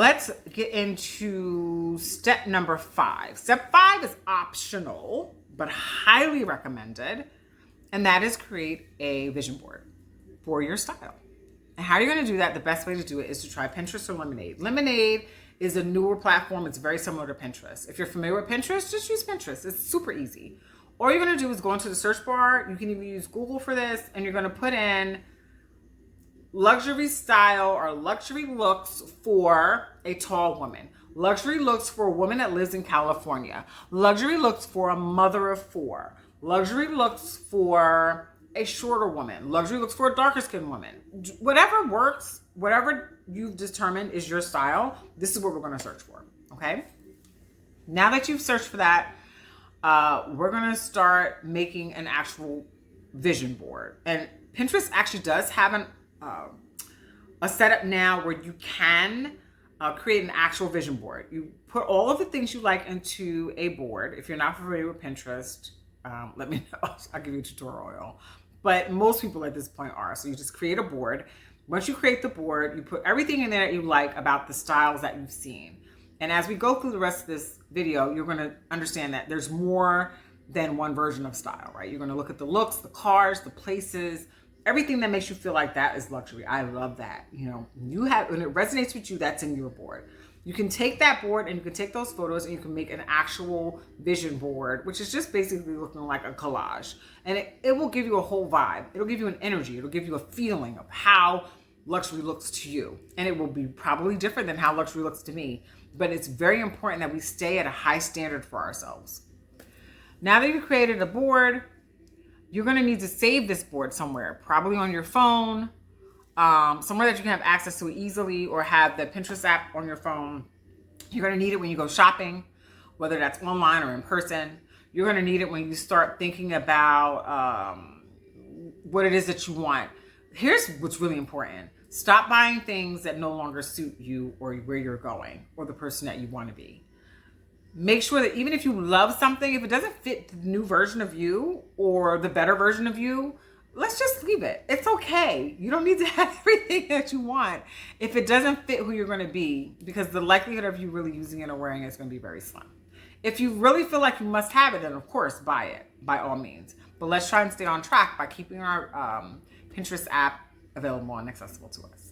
Let's get into step number 5. Step 5 is optional, but highly recommended. And that is create a vision board for your style. And how you're going to do that, the best way to do it is to try Pinterest or Lemonade. Lemonade is a newer platform. It's very similar to Pinterest. If you're familiar with Pinterest, just use Pinterest. It's super easy. All you're going to do is go into the search bar. You can even use Google for this. And you're going to put in luxury style or luxury looks for a tall woman. Luxury looks for a woman that lives in California. Luxury looks for a mother of 4. Luxury looks for a shorter woman. Luxury looks for a darker skinned woman. Whatever works, whatever you've determined is your style, this is what we're going to search for. Okay. Now that you've searched for that, we're going to start making an actual vision board. And Pinterest actually does have a setup now where you can create an actual vision board. You put all of the things you like into a board. If you're not familiar with Pinterest, let me know. I'll give you a tutorial. But most people at this point are. So you just create a board. Once you create the board, you put everything in there that you like about the styles that you've seen. And as we go through the rest of this video, you're going to understand that there's more than one version of style, right? You're going to look at the looks, the cars, the places, everything that makes you feel like that is luxury. I love that. You know, when it resonates with you, that's in your board. You can take that board and you can take those photos and you can make an actual vision board, which is just basically looking like a collage. And it will give you a whole vibe. It'll give you an energy. It'll give you a feeling of how luxury looks to you. And it will be probably different than how luxury looks to me. But it's very important that we stay at a high standard for ourselves. Now that you've created a board, you're going to need to save this board somewhere, probably on your phone, somewhere that you can have access to it easily, or have the Pinterest app on your phone. You're going to need it when you go shopping, whether that's online or in person. You're going to need it when you start thinking about what it is that you want. Here's what's really important. Stop buying things that no longer suit you or where you're going or the person that you want to be. Make sure that even if you love something, if it doesn't fit the new version of you or the better version of you, let's just leave it. It's okay. You don't need to have everything that you want if it doesn't fit who you're going to be, because the likelihood of you really using it or wearing it is going to be very slim. If you really feel like you must have it, then of course buy it by all means. But let's try and stay on track by keeping our Pinterest app available and accessible to us.